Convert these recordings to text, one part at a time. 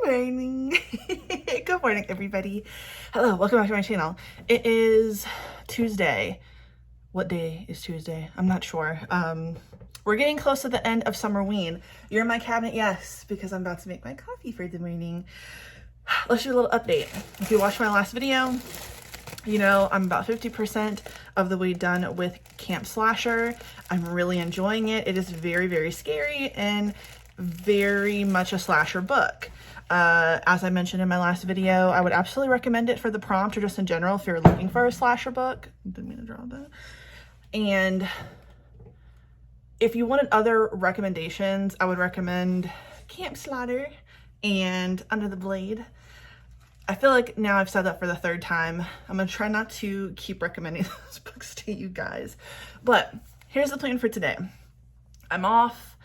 morning. Good morning, everybody. Hello, welcome back to my channel. It is Tuesday. What day is Tuesday? I'm not sure. We're getting close to the end of Summerween. You're in my cabinet, yes, because I'm about to make my coffee for the morning. Let's do a little update. If you watched my last video, you know I'm about 50% of the way done with Camp Slasher. I'm really enjoying it. It is very, very scary and very much a slasher book. As I mentioned in my last video, I would absolutely recommend it for the prompt or just in general if you're looking for a slasher book. Didn't mean to draw that. And if you wanted other recommendations, I would recommend Camp Slaughter and Under the Blade. I feel like now I've said that for the third time. I'm gonna try not to keep recommending those books to you guys. But here's the plan for today. I'm off.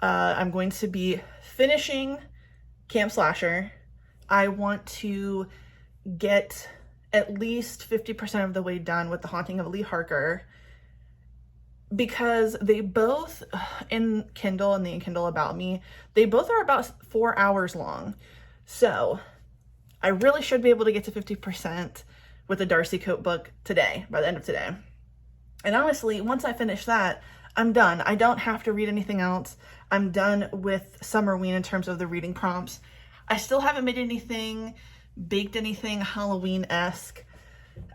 I'm going to be finishing Camp Slasher. I want to get at least 50% of the way done with The Haunting of Leigh Harker, because they both, in Kindle and the in Kindle About Me, they both are about 4 hours long. So I really should be able to get to 50% with the Darcy Coat book today, by the end of today. And honestly, once I finish that, I'm done. I don't have to read anything else. I'm done with Summerween in terms of the reading prompts. I still haven't made anything, baked anything Halloween-esque.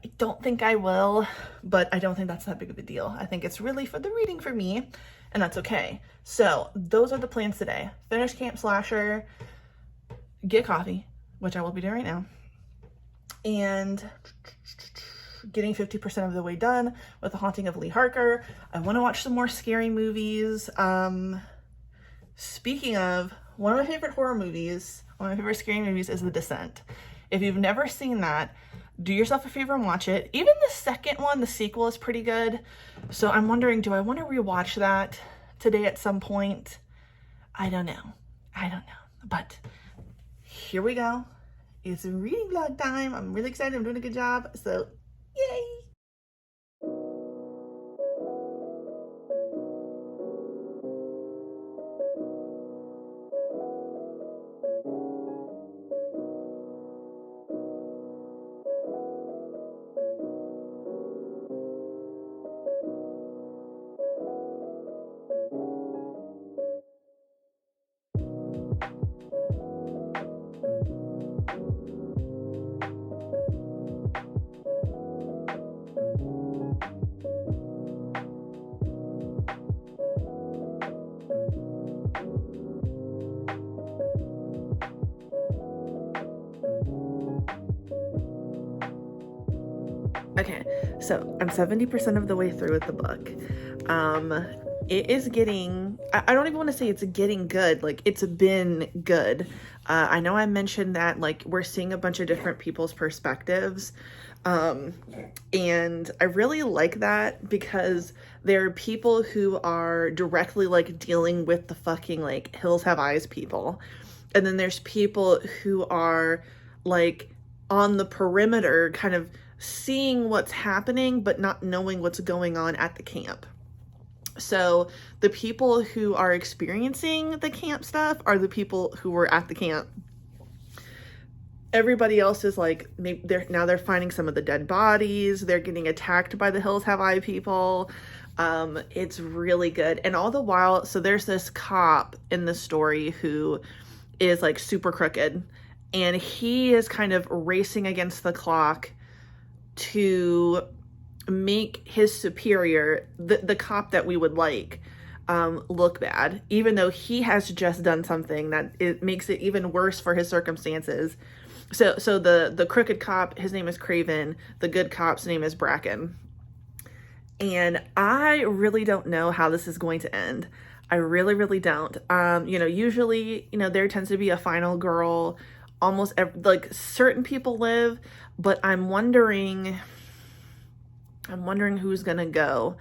I don't think I will, but I don't think that's that big of a deal. I think it's really for the reading for me, and that's okay. So those are the plans today. Finish Camp Slasher, get coffee, which I will be doing right now, and getting 50% of the way done with The Haunting of Leigh Harker. I want to watch some more scary movies. Speaking of, one of my favorite horror movies, one of my favorite scary movies is The Descent. If you've never seen that, do yourself a favor and watch it. Even the second one, the sequel, is pretty good. So I'm wondering, do I want to rewatch that today at some point? I don't know. But here we go. It's reading vlog time. I'm really excited. I'm doing a good job. So, yay! Okay, so I'm 70% of the way through with the book. It is getting, I don't even want to say it's getting good, like it's been good. I know I mentioned that like we're seeing a bunch of different people's perspectives, and I really like that because there are people who are directly like dealing with the fucking like Hills Have Eyes people, and then there's people who are like on the perimeter kind of seeing what's happening but not knowing what's going on at the camp. So the people who are experiencing the camp stuff are the people who were at the camp. Everybody else is like, they're finding some of the dead bodies. They're getting attacked by the Hills Have Eye people. It's really good. And all the while, so there's this cop in the story who is like super crooked, and he is kind of racing against the clock to make his superior, the cop that we would like, look bad, even though he has just done something that it makes it even worse for his circumstances. So the crooked cop, his name is Craven. The good cop's name is Bracken. And I really don't know how this is going to end. I really, really don't. You know, usually, you know, there tends to be a final girl. Almost like certain people live, but I'm wondering who's gonna go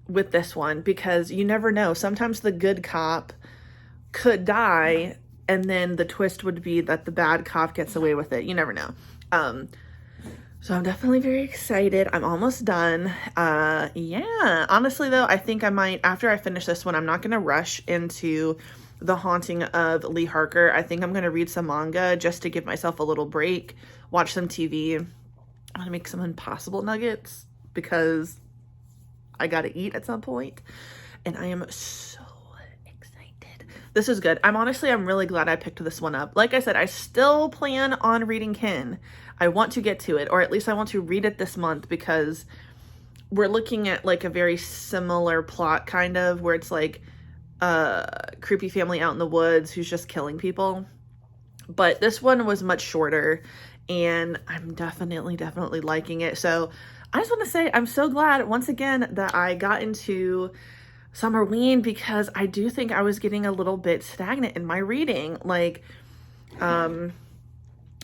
with this one, because you never know. Sometimes the good cop could die, and then the twist would be that the bad cop gets away with it. You never know. So I'm definitely very excited. I'm almost done. Yeah, honestly though, I think I might, after I finish this one, I'm not gonna rush into The Haunting of Leigh Harker. I think I'm going to read some manga just to give myself a little break, watch some TV. I'm going to make some Impossible nuggets because I got to eat at some point. And I am so excited. This is good. I'm really glad I picked this one up. Like I said, I still plan on reading Kin. I want to get to it, or at least I want to read it this month, because we're looking at like a very similar plot, kind of, where it's like creepy family out in the woods who's just killing people. But this one was much shorter, and I'm definitely liking it. So I just want to say I'm so glad once again that I got into Summerween, because I do think I was getting a little bit stagnant in my reading. Like,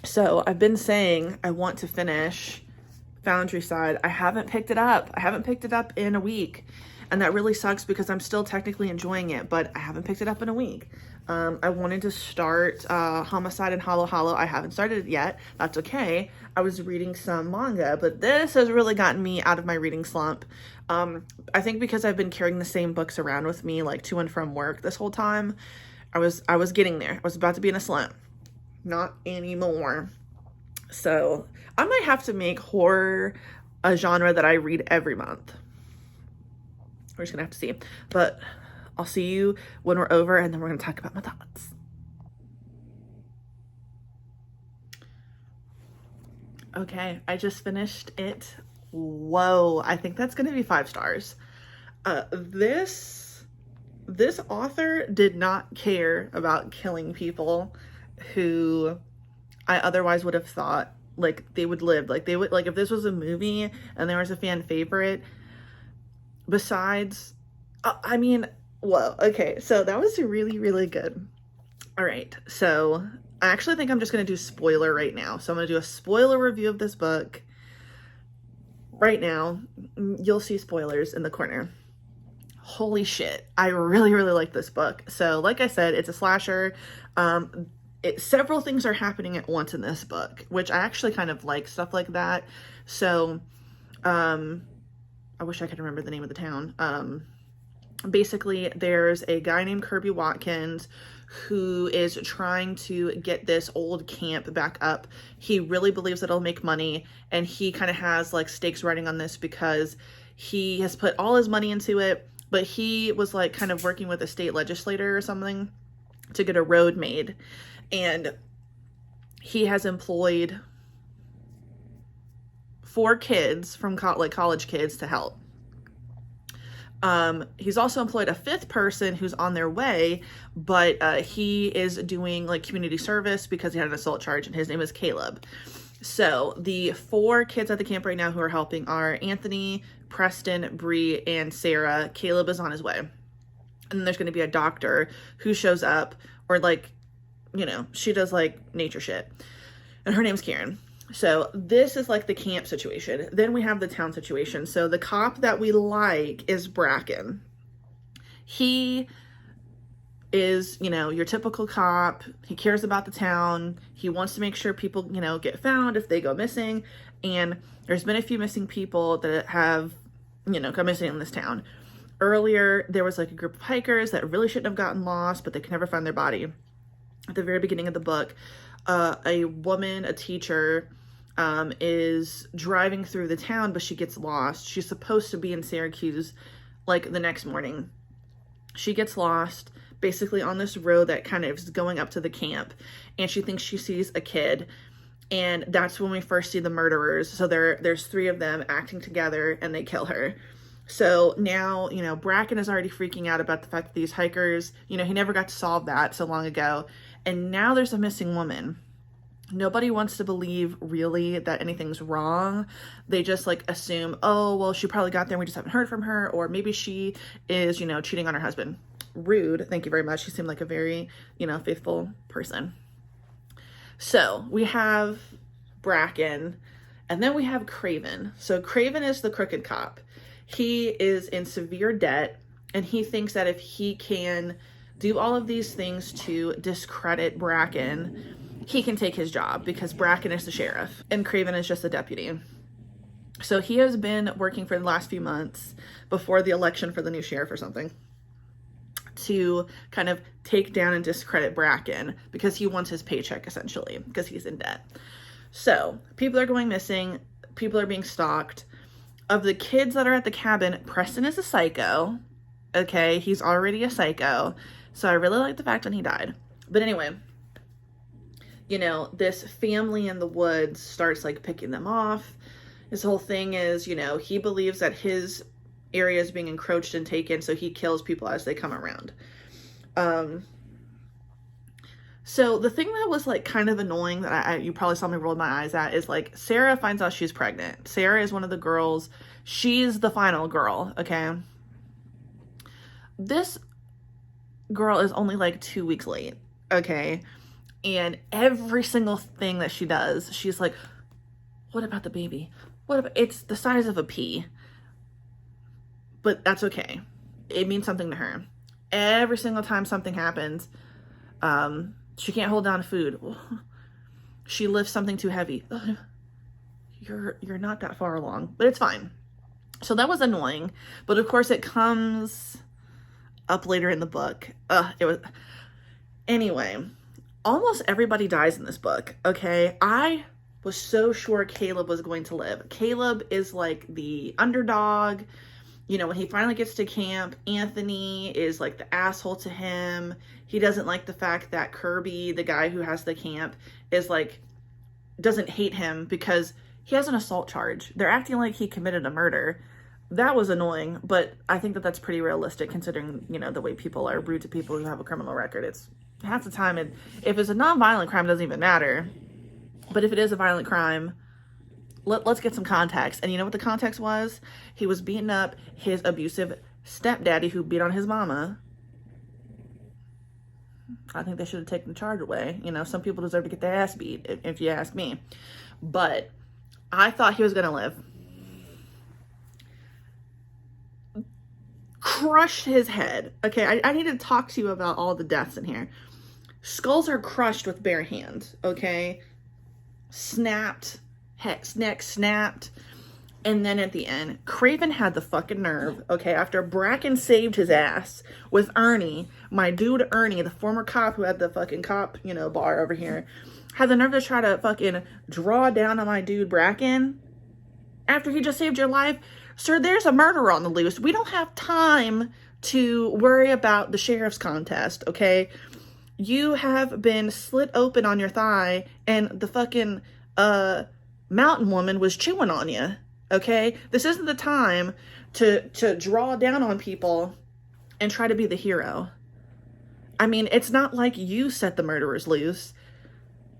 so I've been saying I want to finish Foundry Side. I haven't picked it up. I haven't picked it up in a week. And that really sucks because I'm still technically enjoying it, but I haven't picked it up in a week. I wanted to start Homicide and Hollow Hollow. I haven't started it yet. That's okay. I was reading some manga, but this has really gotten me out of my reading slump. I think because I've been carrying the same books around with me, like to and from work this whole time. I was getting there. I was about to be in a slump. Not anymore. So I might have to make horror a genre that I read every month. We're just gonna have to see. But I'll see you when we're over, and then we're gonna talk about my thoughts. Okay, I just finished it. Whoa, I think that's gonna be 5 stars. This author did not care about killing people who I otherwise would have thought like they would live. Like they would, like if this was a movie and there was a fan favorite, besides, I mean, whoa, okay, so that was really good. All right, so I actually think I'm just going to do spoiler right now. So I'm going to do a spoiler review of this book right now. You'll see spoilers in the corner. Holy shit, I really like this book. So like I said, it's a slasher. Several things are happening at once in this book, which I actually kind of like stuff like that. So, I wish I could remember the name of the town. Basically, there's a guy named Kirby Watkins who is trying to get this old camp back up. He really believes that it'll make money, and he kind of has like stakes riding on this because he has put all his money into it, but he was like kind of working with a state legislator or something to get a road made, and he has employed 4 kids from college kids to help. He's also employed a 5th person who's on their way, but he is doing like community service because he had an assault charge, and his name is Caleb. So the 4 kids at the camp right now who are helping are Anthony, Preston, Bree, and Sarah. Caleb is on his way. And then there's going to be a doctor who shows up, or like, you know, she does like nature shit, and her name's Karen. So this is like the camp situation. Then we have the town situation. So the cop that we like is Bracken. He is, you know, your typical cop. He cares about the town. He wants to make sure people, you know, get found if they go missing. And there's been a few missing people that have, you know, gone missing in this town. Earlier, there was like a group of hikers that really shouldn't have gotten lost, but they could never find their body. At the very beginning of the book, a woman, a teacher, is driving through the town, but she gets lost. She's supposed to be in Syracuse like the next morning. She gets lost basically on this road that kind of is going up to the camp, and she thinks she sees a kid, and that's when we first see the murderers. So there's 3 of them acting together, and they kill her. So now, you know, Bracken is already freaking out about the fact that these hikers, you know, he never got to solve that so long ago, and now there's a missing woman. Nobody wants to believe really that anything's wrong. They just like assume, oh, well, she probably got there and we just haven't heard from her, or maybe she is, you know, cheating on her husband. Rude. Thank you very much. She seemed like a very, you know, faithful person. So we have Bracken, and then we have Craven. So Craven is the crooked cop. He is in severe debt, and he thinks that if he can do all of these things to discredit Bracken, he can take his job, because Bracken is the sheriff and Craven is just the deputy. So he has been working for the last few months before the election for the new sheriff or something to kind of take down and discredit Bracken because he wants his paycheck, essentially, because he's in debt. So people are going missing. People are being stalked. Of the kids that are at the cabin, Preston is a psycho. Okay, he's already a psycho. So I really like the fact when he died. But anyway, you know, this family in the woods starts like picking them off. His whole thing is, you know, he believes that his area is being encroached and taken, so he kills people as they come around. So the thing that was like kind of annoying that you probably saw me roll my eyes at is like Sarah finds out she's pregnant. Sarah is one of the girls. She's the final girl, okay? This girl is only like 2 weeks late, okay? And every single thing that she does, she's like, what about the baby? What about, it's the size of a pea. But that's okay. It means something to her. Every single time something happens, she can't hold down food. She lifts something too heavy. You're not that far along, but it's fine. So that was annoying. But of course it comes up later in the book. Anyway, almost everybody dies in this book, okay? I was so sure Caleb was going to live. Caleb is like the underdog. You know, when he finally gets to camp, Anthony is like the asshole to him. He doesn't like the fact that Kirby, the guy who has the camp, is like, doesn't hate him because he has an assault charge. They're acting like he committed a murder. That was annoying, but I think that that's pretty realistic considering, you know, the way people are rude to people who have a criminal record. It's half the time, and if it's a non-violent crime, it doesn't even matter. But if it is a violent crime, let's get some context. And you know what the context was? He was beating up his abusive stepdaddy who beat on his mama. I think they should have taken the charge away. You know, some people deserve to get their ass beat, if you ask me. But I thought he was going to live. Crushed his head. Okay, I need to talk to you about all the deaths in here. Skulls are crushed with bare hands, okay? Snapped. Neck snapped. And then at the end, Craven had the fucking nerve, okay, after Bracken saved his ass with Ernie, my dude Ernie, the former cop who had the fucking cop, you know, bar over here, had the nerve to try to fucking draw down on my dude Bracken after he just saved your life. Sir, there's a murderer on the loose. We don't have time to worry about the sheriff's contest, okay? You have been slit open on your thigh and the fucking, mountain woman was chewing on you, okay? This isn't the time to draw down on people and try to be the hero. I mean, it's not like you set the murderers loose,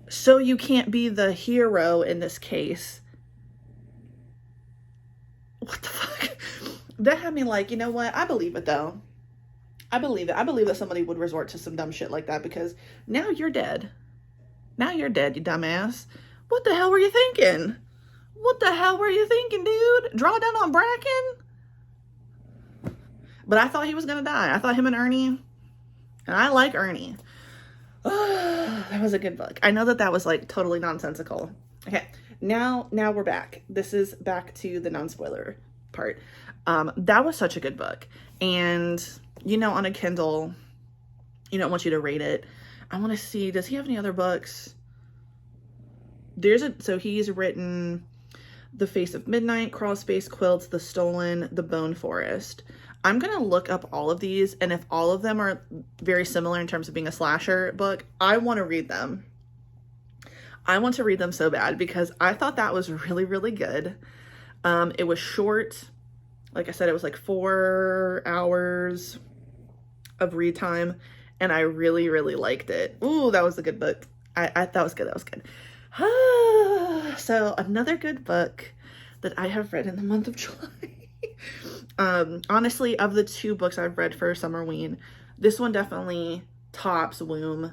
so you can't be the hero in this case. What the fuck? That had me like, you know what? I believe it, though. I believe it. I believe that somebody would resort to some dumb shit like that because now you're dead. Now you're dead, you dumbass. What the hell were you thinking? What the hell were you thinking, dude? Draw down on Bracken? But I thought he was gonna die. I thought him and Ernie, and I like Ernie. That was a good book. I know that was like totally nonsensical. Okay, now we're back. This is back to the non-spoiler part. That was such a good book. And, you know, on a Kindle, you don't want you to rate it. I want to see, does he have any other books? So he's written The Face of Midnight, Crawl Space Quilts, The Stolen, The Bone Forest. I'm going to look up all of these, and if all of them are very similar in terms of being a slasher book, I want to read them. I want to read them so bad because I thought that was really, really good. It was short. Like I said, it was like 4 hours of read time, and I really, really liked it. Ooh, that was a good book. That was good. That was good. So another good book that I have read in the month of July. Honestly, of the 2 books I've read for Summerween, this one definitely tops Womb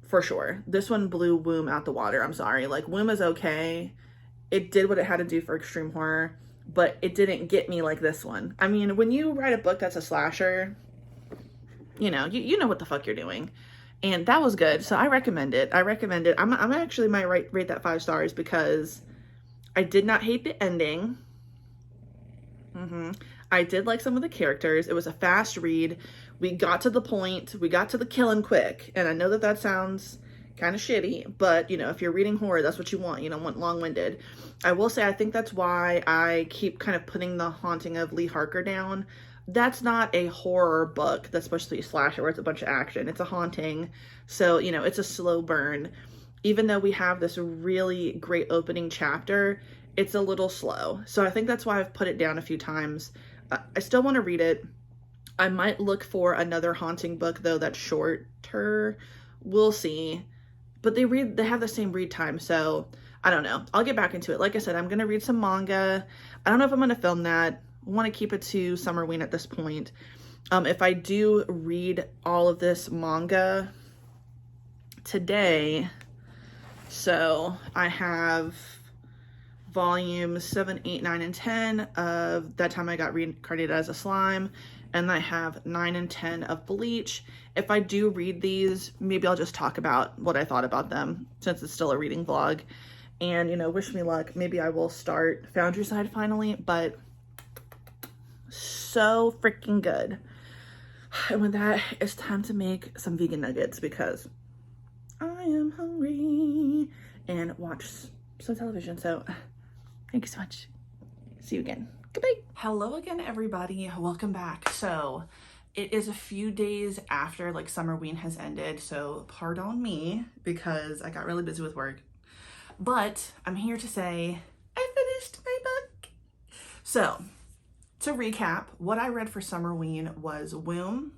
for sure. This one blew Womb out the water. I'm sorry. Like, Womb is okay. It did what it had to do for extreme horror, but it didn't get me like this one. I mean, when you write a book that's a slasher, you know, you know what the fuck you're doing. And that was good. So I recommend it. I'm actually might rate that 5 stars because I did not hate the ending. I did like some of the characters. It was a fast read. We got to the point. We got to the killing quick. And I know that that sounds kind of shitty, but you know, if you're reading horror, that's what you want. You don't want long-winded. I will say, I think that's why I keep kind of putting The Haunting of Leigh Harker down. That's not a horror book that's supposed to be a slasher where it's a bunch of action. It's a haunting. So, you know, it's a slow burn. Even though we have this really great opening chapter, it's a little slow. So I think that's why I've put it down a few times. I still want to read it. I might look for another haunting book though that's shorter. We'll see. But they have the same read time, so I don't know. I'll get back into it. Like I said, I'm going to read some manga. I don't know if I'm going to film that. I want to keep it to Summerween at this point. If I do read all of this manga today, so I have volumes 7, 8, 9, and 10 of That Time I Got Reincarnated as a Slime, and I have 9 and 10 of Bleach. If I do read these, maybe I'll just talk about what I thought about them, since it's still a reading vlog. And, you know, wish me luck. Maybe I will start Foundry Side finally, but so freaking good. And with that, it's time to make some vegan nuggets because I am hungry and watch some television. So thank you so much. See you again. Goodbye. Hello again, everybody. Welcome back. So it is a few days after like Summerween has ended, so pardon me because I got really busy with work. But I'm here to say I finished my book. So to recap, what I read for Summerween was Womb.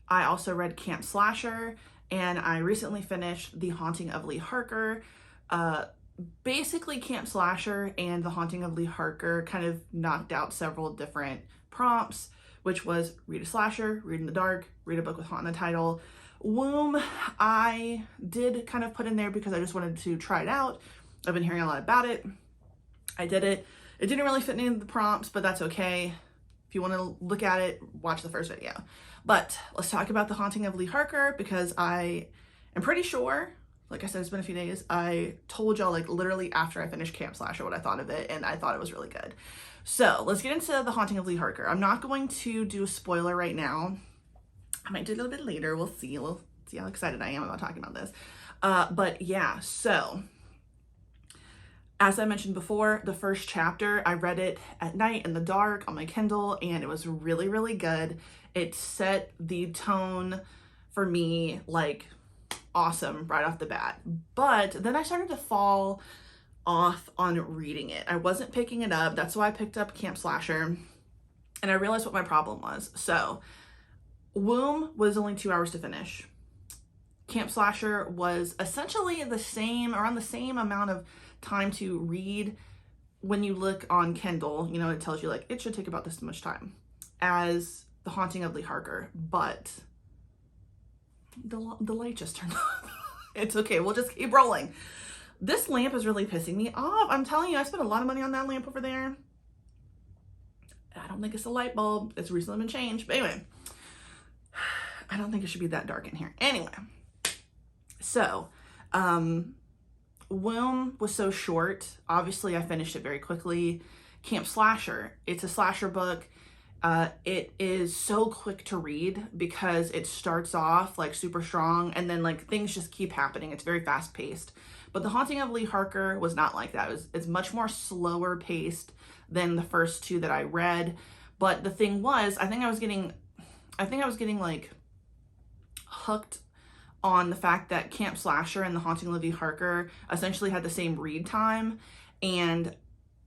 I also read Camp Slasher, and I recently finished The Haunting of Leigh Harker. Basically Camp Slasher and The Haunting of Leigh Harker kind of knocked out several different prompts, which was read a slasher, read in the dark, read a book with haunt in the title. Womb, I did kind of put in there because I just wanted to try it out. I've been hearing a lot about it. I did it. It didn't really fit any of the prompts, but that's okay. If you want to look at it, watch the first video. But let's talk about The Haunting of Leigh Harker because I am pretty sure, like I said, it's been a few days. I told y'all like literally after I finished Camp Slasher what I thought of it, and I thought it was really good. So let's get into The Haunting of Leigh Harker. I'm not going to do a spoiler right now. I might do a little bit later. We'll see. We'll see how excited I am about talking about this. But yeah, so as I mentioned before, the first chapter, I read it at night in the dark on my Kindle, and it was really, really good. It set the tone for me like awesome right off the bat. But then I started to fall off on reading it. I wasn't picking it up. That's why I picked up Camp Slasher, and I realized what my problem was. So Womb was only 2 hours to finish. Camp Slasher was essentially the same, around the same amount of time to read. When you look on Kindle, you know, it tells you like it should take about this much time as The Haunting of Leigh Harker, but the light just turned off. It's okay, we'll just keep rolling. This lamp is really pissing me off. I'm telling you, I spent a lot of money on that lamp over there. I don't think it's a light bulb. It's recently been changed. But anyway, I don't think it should be that dark in here. Anyway, so Womb was so short. Obviously, I finished it very quickly. Camp Slasher, it's a slasher book. It is so quick to read because it starts off like super strong and then like things just keep happening. It's very fast paced. But The Haunting of Leigh Harker was not like that. It's much more slower paced than the first two that I read. But the thing was, I think I was getting like hooked on the fact that Camp Slasher and The Haunting of Leigh Harker essentially had the same read time, and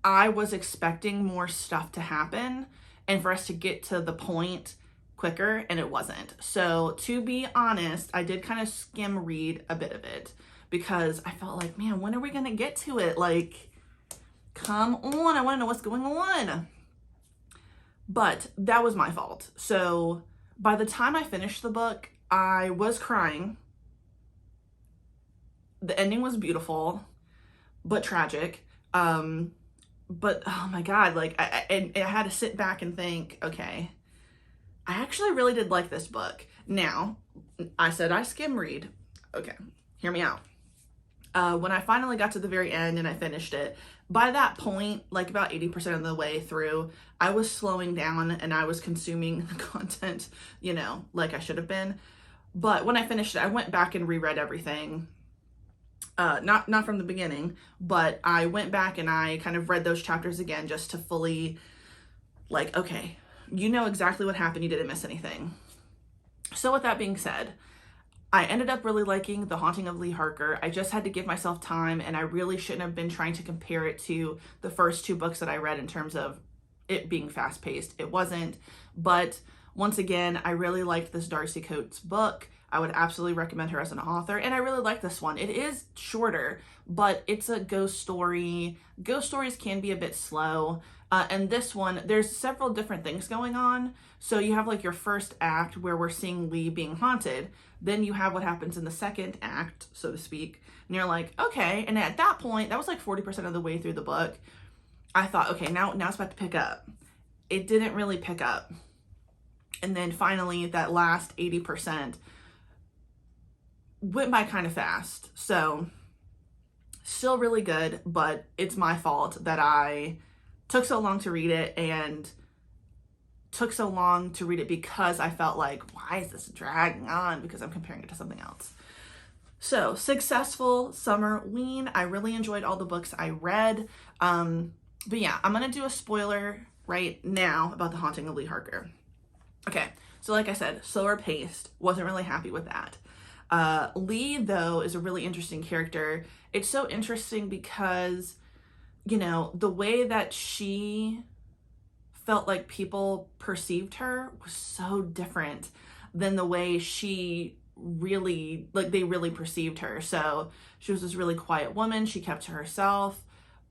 I was expecting more stuff to happen and for us to get to the point quicker, and it wasn't. So to be honest, I did kind of skim read a bit of it because I felt like, man, when are we gonna get to it? Like, come on, I wanna know what's going on. But that was my fault. So by the time I finished the book, I was crying. The ending was beautiful, but tragic. But oh my God, like I had to sit back and think, okay, I actually really did like this book. Now, I said I skim read. Okay, hear me out. When I finally got to the very end and I finished it, by that point, like about 80% of the way through, I was slowing down and I was consuming the content, you know, like I should have been. But when I finished it, I went back and reread everything. Not from the beginning, but I went back and I kind of read those chapters again just to fully, like, okay, you know exactly what happened. You didn't miss anything. So with that being said, I ended up really liking The Haunting of Leigh Harker. I just had to give myself time, and I really shouldn't have been trying to compare it to the first 2 books that I read in terms of it being fast-paced. It wasn't, but once again, I really liked this Darcy Coates book. I would absolutely recommend her as an author, and I really like this one. It is shorter, but it's a ghost story. Ghost stories can be a bit slow, and this one, there's several different things going on. So you have like your first act where we're seeing Leigh being haunted. Then you have what happens in the second act, so to speak, and you're like, okay. And at that point, that was like 40% of the way through the book. I thought, okay, now it's about to pick up. It didn't really pick up. And then finally, that last 80% went by kind of fast. So still really good, but it's my fault that I took so long to read it, and took so long to read it because I felt like, why is this dragging on? Because I'm comparing it to something else. So successful Summerween. I really enjoyed all the books I read. But yeah, I'm going to do a spoiler right now about The Haunting of Leigh Harker. Okay, so like I said, slower paced. Wasn't really happy with that. Leigh, though, is a really interesting character. It's so interesting because, you know, the way that she felt like people perceived her was so different than the way she really, like, they really perceived her. So she was this really quiet woman. She kept to herself,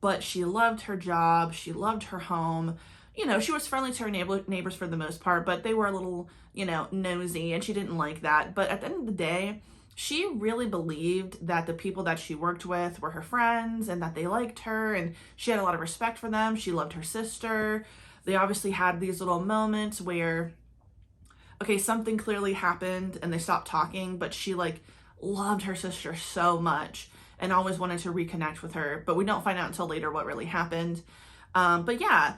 but she loved her job. She loved her home. You know, she was friendly to her neighbors for the most part, but they were a little, you know, nosy, and she didn't like that. But at the end of the day, she really believed that the people that she worked with were her friends and that they liked her, and she had a lot of respect for them. She loved her sister. They obviously had these little moments where, okay, something clearly happened and they stopped talking, but she like loved her sister so much and always wanted to reconnect with her. But we don't find out until later what really happened. But yeah,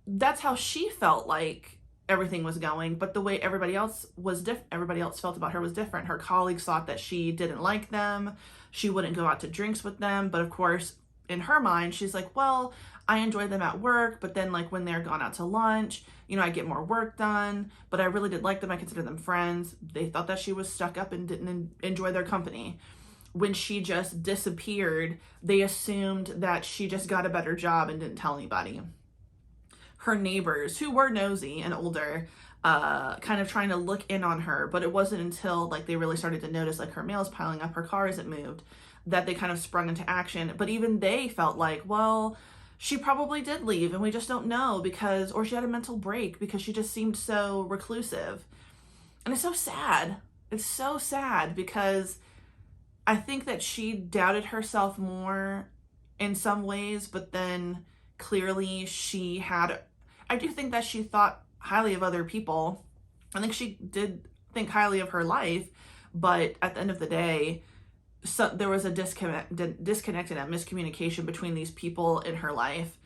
that's how she felt like everything was going. But the way everybody else felt about her was different. Her colleagues thought that she didn't like them. She wouldn't go out to drinks with them. But of course, in her mind, she's like, well, I enjoy them at work, but then like when they're gone out to lunch, you know, I get more work done, but I really did like them. I consider them friends. They thought that she was stuck up and didn't enjoy their company. When she just disappeared, they assumed that she just got a better job and didn't tell anybody. Her neighbors, who were nosy and older, kind of trying to look in on her, but it wasn't until like they really started to notice like her mail's piling up, her car isn't moved, that they kind of sprung into action. But even they felt like, well, she probably did leave and we just don't know because, or she had a mental break because she just seemed so reclusive. And it's so sad. It's so sad because I think that she doubted herself more in some ways, but then clearly I do think that she thought highly of other people. I think she did think highly of her life, but at the end of the day, so there was a disconnect and a miscommunication between these people in her life.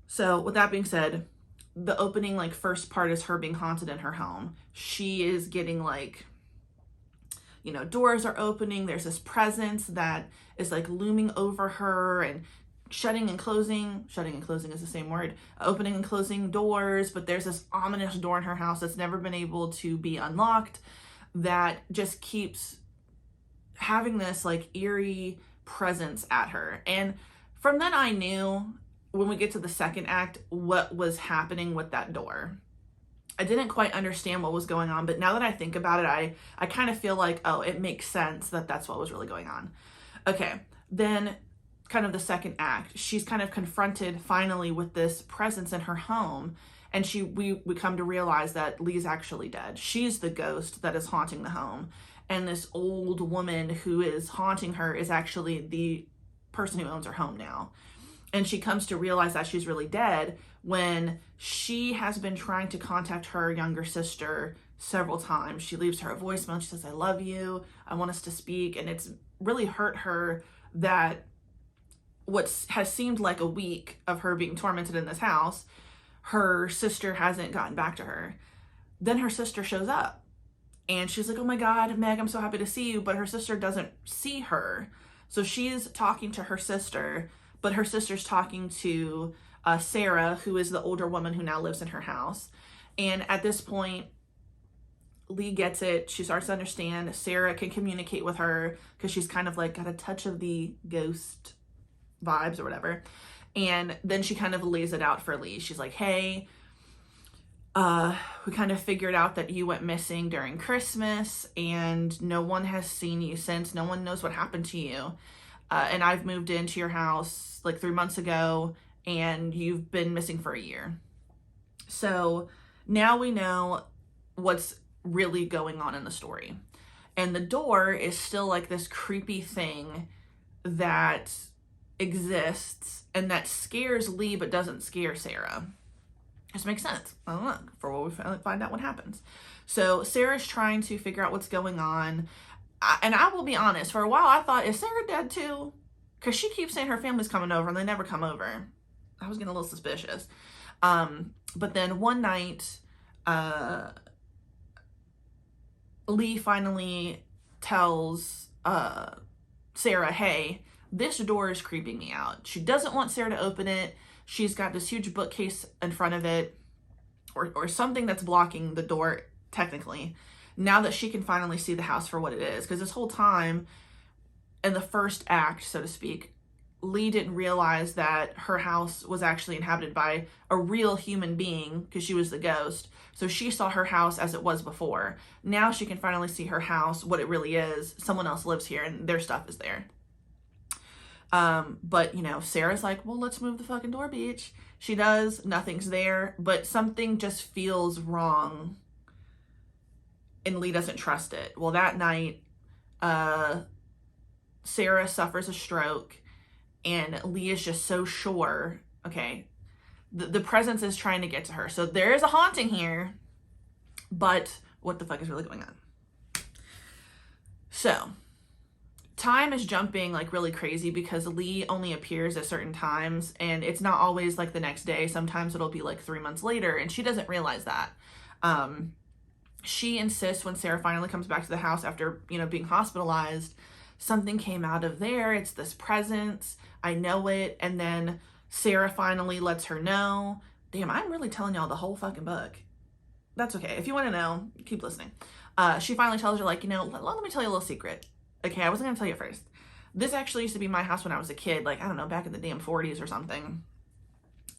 So with that being said, the opening like first part is her being haunted in her home. She is getting like, you know, doors are opening. There's this presence that is like looming over her and shutting and closing is the same word, opening and closing doors. But there's this ominous door in her house that's never been able to be unlocked that just keeps having this like eerie presence at her. And from then I knew when we get to the second act what was happening with that door. I didn't quite understand what was going on, but now that I think about it, I kind of feel like, oh, it makes sense that that's what was really going on. Okay, then kind of the second act, she's kind of confronted finally with this presence in her home, and we come to realize that Leigh's actually dead. She's the ghost that is haunting the home. And this old woman who is haunting her is actually the person who owns her home now. And she comes to realize that she's really dead when she has been trying to contact her younger sister several times. She leaves her a voicemail. She says, I love you. I want us to speak. And it's really hurt her that what has seemed like a week of her being tormented in this house, her sister hasn't gotten back to her. Then her sister shows up and she's like, oh my God, Meg, I'm so happy to see you. But her sister doesn't see her. So she's talking to her sister, but her sister's talking to Sarah, who is the older woman who now lives in her house. And at this point, Leigh gets it. She starts to understand. Sarah can communicate with her because she's kind of like got a touch of the ghost vibes or whatever. And then she kind of lays it out for Leigh. She's like, hey, we kind of figured out that you went missing during Christmas and no one has seen you since. No one knows what happened to you. And I've moved into your house like 3 months ago and you've been missing for a year. So now we know what's really going on in the story. And the door is still like this creepy thing that exists and that scares Leigh but doesn't scare Sarah. This makes sense. I don't know, for what we find out what happens. So Sarah's trying to figure out what's going on. And I will be honest, for a while I thought, is Sarah dead too? Because she keeps saying her family's coming over and they never come over. I was getting a little suspicious. But then one night, Leigh finally tells Sarah, hey, this door is creeping me out. She doesn't want Sarah to open it. She's got this huge bookcase in front of it, or something that's blocking the door, technically, now that she can finally see the house for what it is. Because this whole time, in the first act, so to speak, Leigh didn't realize that her house was actually inhabited by a real human being because she was the ghost. So she saw her house as it was before. Now she can finally see her house, what it really is. Someone else lives here and their stuff is there. But you know, Sarah's like, well, let's move the fucking door, bitch. She does, nothing's there, but something just feels wrong and Leigh doesn't trust it. Well, that night, Sarah suffers a stroke and Leigh is just so sure, okay, the presence is trying to get to her. So there is a haunting here, but what the fuck is really going on? So time is jumping like really crazy because Leigh only appears at certain times and it's not always like the next day. Sometimes it'll be like 3 months later and she doesn't realize that. She insists when Sarah finally comes back to the house after, you know, being hospitalized, something came out of there. It's this presence. I know it. And then Sarah finally lets her know. Damn, I'm really telling y'all the whole fucking book. That's okay. If you want to know, keep listening. She finally tells her, like, you know, let me tell you a little secret. Okay, I wasn't going to tell you at first. This actually used to be my house when I was a kid, like, I don't know, back in the damn 40s or something.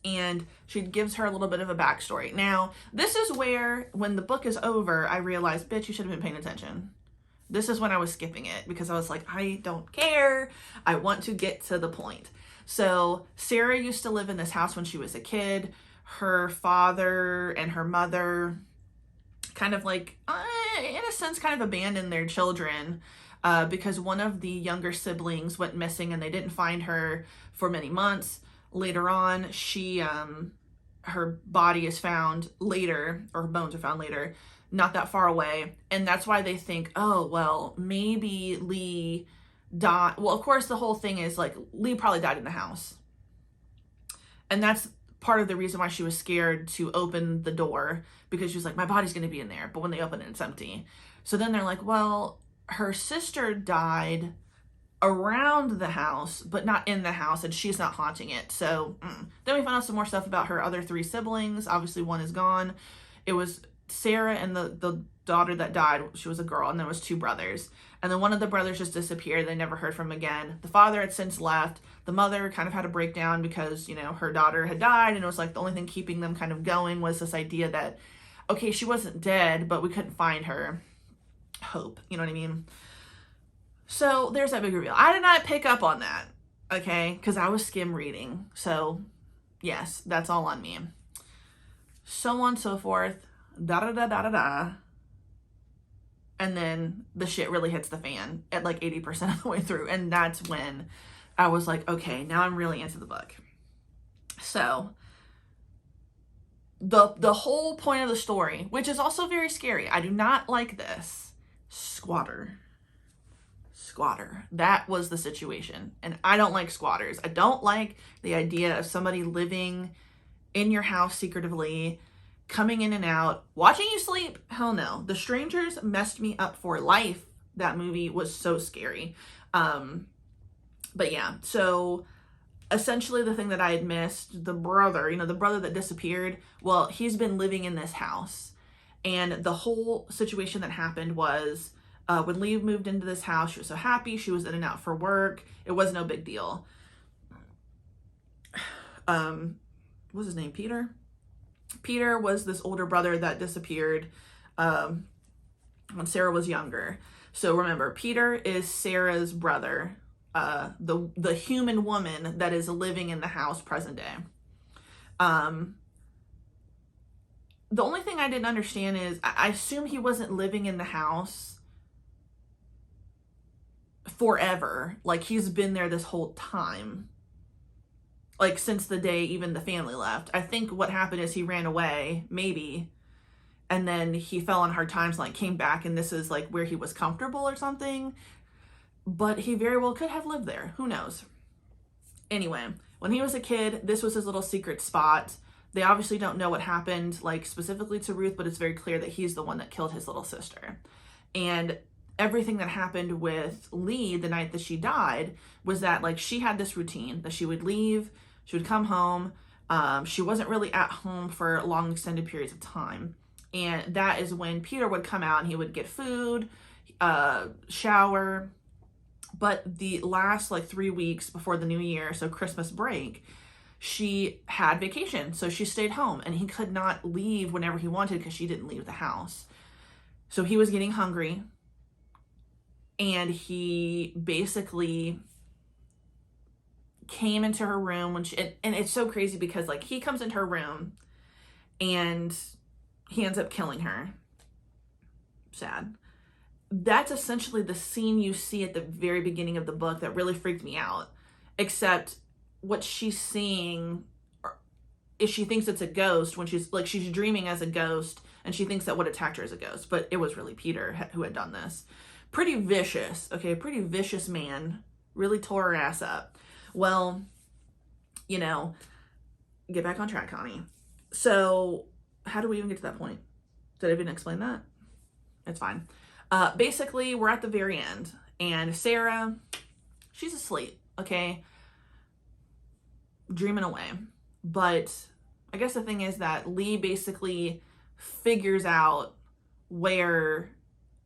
And she gives her a little bit of a backstory. Now, this is where, when the book is over, I realized, bitch, you should have been paying attention. This is when I was skipping it because I was like, I don't care. I want to get to the point. So Sarah used to live in this house when she was a kid. Her father and her mother kind of like, in a sense, kind of abandoned their children because one of the younger siblings went missing and they didn't find her for many months. Later on, her body is found later, or her bones are found later, not that far away. And that's why they think, oh, well, maybe Leigh died. Well, of course, the whole thing is like Leigh probably died in the house. And that's part of the reason why she was scared to open the door, because she was like, my body's going to be in there. But when they open it, it's empty. So then they're like, well, her sister died around the house, but not in the house, and she's not haunting it. So then we found out some more stuff about her other 3 siblings. Obviously, one is gone. It was Sarah and the daughter that died. She was a girl, and there was 2 brothers. And then one of the brothers just disappeared. They never heard from him again. The father had since left. The mother kind of had a breakdown because, you know, her daughter had died, and it was like the only thing keeping them kind of going was this idea that, okay, she wasn't dead, but we couldn't find her. Hope, you know what I mean? So there's that big reveal. I did not pick up on that, okay? Because I was skim reading. So yes, that's all on me. So on and so forth. Da-da-da-da-da-da. And then the shit really hits the fan at like 80% of the way through. And that's when I was like, okay, now I'm really into the book. So the whole point of the story, which is also very scary. I do not like this. Squatter. squatter. That was the situation. And I don't like squatters. I don't like the idea of somebody living in your house secretively, coming in and out, watching you sleep. Hell no. The Strangers messed me up for life. That movie was so scary. But yeah, so essentially the thing that I had missed, the brother, the brother that disappeared, well, he's been living in this house. And the whole situation that happened was when Leigh moved into this house, she was so happy. She was in and out for work. It was no big deal. What was his name? Peter? Peter was this older brother that disappeared when Sarah was younger. So remember, Peter is Sarah's brother, the human woman that is living in the house present day. The only thing I didn't understand is I assume he wasn't living in the house forever. Like, he's been there this whole time. Like, since the day even the family left. I think what happened is he ran away, maybe, and then he fell on hard times and, like, came back, and this is, like, where he was comfortable or something. But he very well could have lived there. Who knows? Anyway, when he was a kid, this was his little secret spot. They obviously don't know what happened, like, specifically to Ruth, but it's very clear that he's the one that killed his little sister. And everything that happened with Leigh the night that she died was that, like, she had this routine that she would leave, she would come home. She wasn't really at home for long extended periods of time. And that is when Peter would come out and he would get food, shower. But the last, like, 3 weeks before the new year, so Christmas break, she had vacation. So she stayed home and he could not leave whenever he wanted because she didn't leave the house. So he was getting hungry. And he basically came into her room when and it's so crazy because, like, he comes into her room and he ends up killing her. Sad. That's essentially the scene you see at the very beginning of the book that really freaked me out. Except what she's seeing is she thinks it's a ghost when she's dreaming as a ghost, and she thinks that what attacked her is a ghost, but it was really Peter who had done this. Pretty vicious, okay? Pretty vicious man. Really tore her ass up. Well, get back on track, Connie. So, how do we even get to that point? Did I even explain that? It's fine. Basically, we're at the very end, and Sarah, she's asleep, okay? Dreaming away. But I guess the thing is that Leigh basically figures out where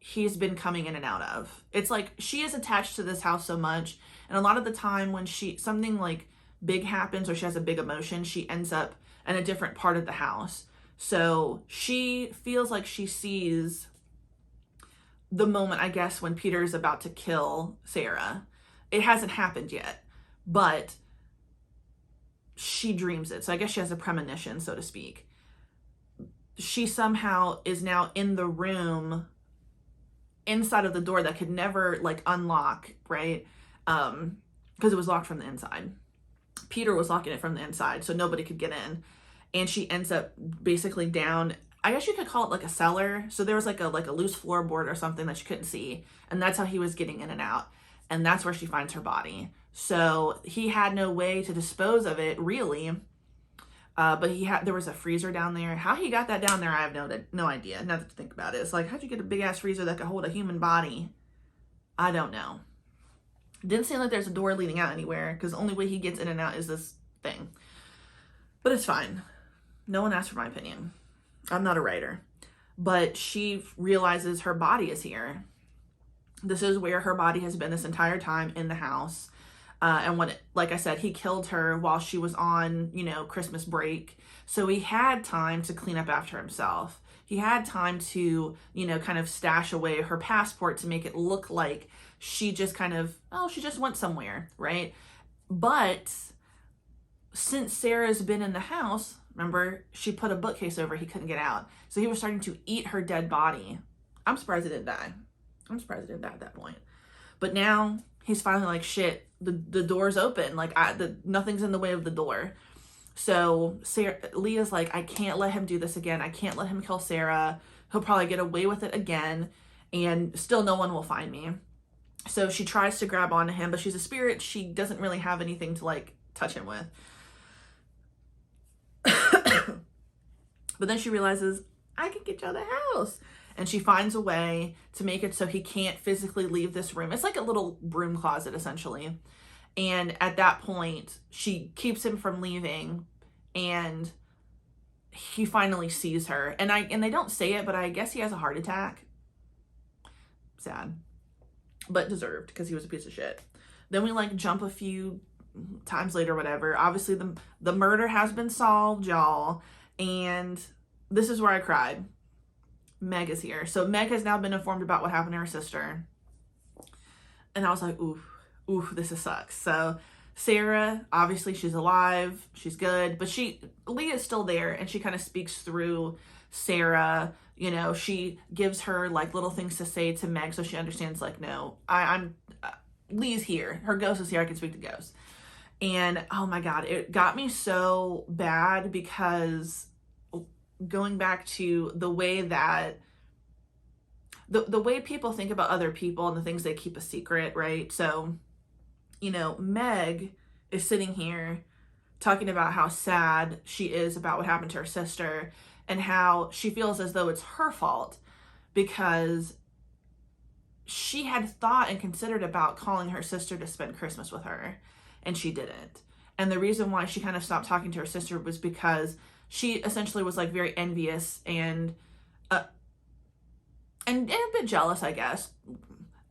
he's been coming in and out of. It's like she is attached to this house so much, and a lot of the time when something like big happens or she has a big emotion, she ends up in a different part of the house. So she feels like she sees the moment, I guess, when Peter is about to kill Sarah. It hasn't happened yet, but she dreams it. So I guess she has a premonition, so to speak. She somehow is now in the room inside of the door that could never, like, unlock, right? Because it was locked from the inside. Peter was locking it from the inside, so nobody could get in. And she ends up basically down, I guess you could call it like a cellar. So there was like a loose floorboard or something that she couldn't see. And that's how he was getting in and out. And that's where she finds her body. So he had no way to dispose of it, really. But there was a freezer down there. How he got that down there, I have no idea. Now to think about it, it's like, how'd you get a big ass freezer that could hold a human body? I don't know. Didn't seem like there's a door leading out anywhere, because the only way he gets in and out is this thing. But it's fine. No one asked for my opinion. I'm not a writer. But she realizes her body is here. This is where her body has been this entire time, in the house. And like I said, he killed her while she was on, Christmas break. So he had time to clean up after himself. He had time to, kind of stash away her passport to make it look like she just she just went somewhere, right? But since Sarah's been in the house, remember, she put a bookcase over, he couldn't get out. So he was starting to eat her dead body. I'm surprised it didn't die. I'm surprised it didn't die at that point. But now he's finally like, shit, the door's open. Like, nothing's in the way of the door. So Leah's like, I can't let him do this again. I can't let him kill Sarah. He'll probably get away with it again, and still no one will find me. So she tries to grab onto him, but she's a spirit. She doesn't really have anything to like touch him with. But then she realizes, I can get you out of the house. And she finds a way to make it so he can't physically leave this room. It's like a little broom closet, essentially. And at that point, she keeps him from leaving, and he finally sees her. And they don't say it, but I guess he has a heart attack. Sad. But deserved, because he was a piece of shit. Then we like jump a few times later, whatever. Obviously, the murder has been solved, y'all. And this is where I cried. Meg is here. So Meg has now been informed about what happened to her sister. And I was like, oof, this sucks. So Sarah, obviously she's alive, she's good, but Leigh is still there, and she kind of speaks through Sarah. You know, she gives her like little things to say to Meg so she understands, like, no, I'm Leigh's here. Her ghost is here. I can speak to ghosts. And oh my God, it got me so bad, because going back to the way that the way people think about other people and the things they keep a secret, right? So, you know, Meg is sitting here talking about how sad she is about what happened to her sister, and how she feels as though it's her fault because she had thought and considered about calling her sister to spend Christmas with her, and she didn't. And the reason why she kind of stopped talking to her sister was because she essentially was like very envious and a bit jealous, I guess,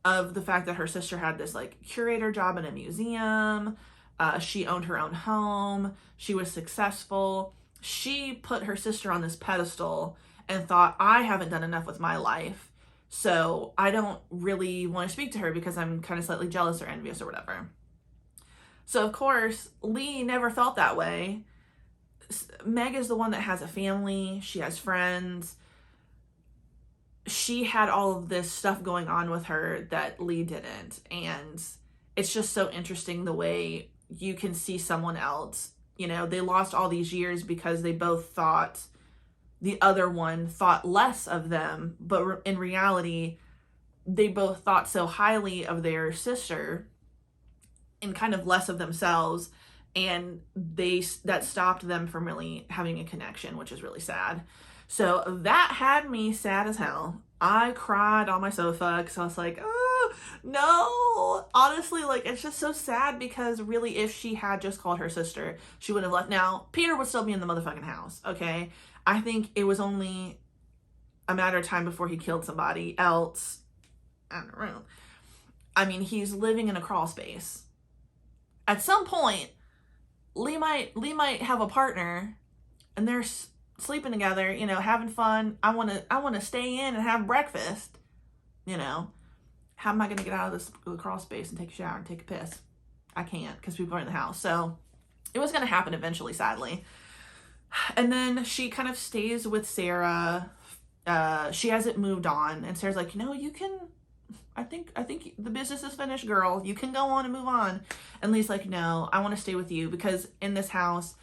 of the fact that her sister had this like curator job in a museum. She owned her own home. She was successful. She put her sister on this pedestal and thought, I haven't done enough with my life, so I don't really want to speak to her because I'm kind of slightly jealous or envious or whatever. So of course, Leigh never felt that way. Meg is the one that has a family. She has friends. She had all of this stuff going on with her that Leigh didn't. And it's just so interesting the way you can see someone else. You know, they lost all these years because they both thought the other one thought less of them. But in reality, they both thought so highly of their sister and kind of less of themselves. And that stopped them from really having a connection, which is really sad. So that had me sad as hell. I cried on my sofa because I was like, oh, no. Honestly, like, it's just so sad, because really, if she had just called her sister, she would have left. Now, Peter would still be in the motherfucking house, okay? I think it was only a matter of time before he killed somebody else. I don't know. I mean, he's living in a crawl space. At some point, Leigh might have a partner, and they're sleeping together, you know, having fun. I want to stay in and have breakfast, you know. How am I going to get out of this crawl space and take a shower and take a piss? I can't, because people are in the house. So it was going to happen eventually, sadly. And then she kind of stays with Sarah. She hasn't moved on, and Sarah's like, you know, you can, I think the business is finished, girl. You can go on and move on. And Leigh's like, no, I want to stay with you, because in this house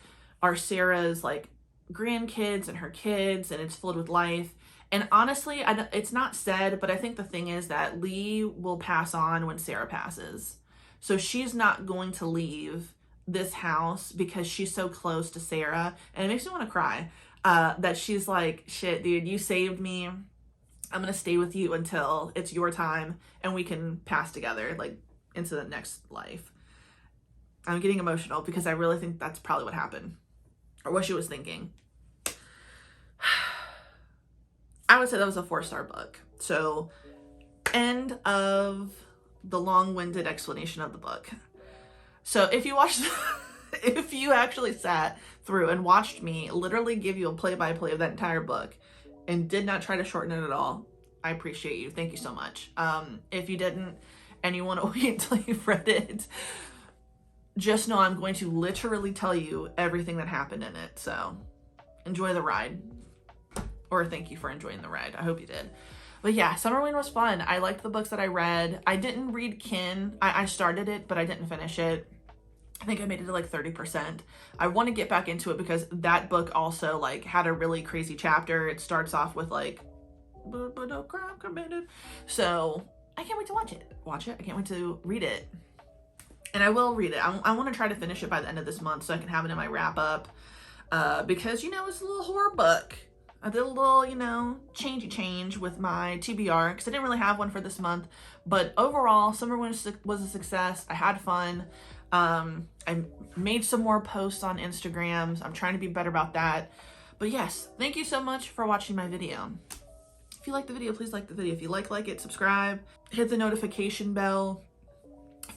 are Sarah's like grandkids and her kids, and it's filled with life. And honestly, it's not said, but I think the thing is that Leigh will pass on when Sarah passes. So she's not going to leave this house because she's so close to Sarah. And it makes me want to cry, that she's like, shit, dude, you saved me. I'm going to stay with you until it's your time and we can pass together, like, into the next life. I'm getting emotional because I really think that's probably what happened, or what she was thinking. I would say that was a 4-star book. So, end of the long-winded explanation of the book. So if you watched, if you actually sat through and watched me literally give you a play-by-play of that entire book and did not try to shorten it at all, I appreciate you. Thank you so much. If you didn't and you want to wait until you've read it, just know I'm going to literally tell you everything that happened in it. So enjoy the ride. Or thank you for enjoying the ride. I hope you did. But yeah, Summerween was fun. I liked the books that I read. I didn't read Kin. I started it, but I didn't finish it. I think I made it to like 30%. I want to get back into it because that book also like had a really crazy chapter. It starts off with like, but no crime committed. So I can't wait to watch it. I can't wait to read it. And I will read it. I want to try to finish it by the end of this month so I can have it in my wrap up. Because, you know, it's a little horror book. I did a little, you know, change with my TBR because I didn't really have one for this month. But overall, Summerween was a success. I had fun. I made some more posts on Instagram. I'm trying to be better about that. But yes, thank you so much for watching my video. If you like the video, please like the video. If you like it, subscribe, hit the notification bell,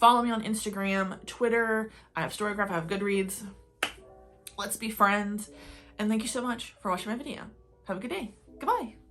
follow me on Instagram, Twitter. I have StoryGraph, I have Goodreads. Let's be friends. And thank you so much for watching my video. Have a good day. Goodbye.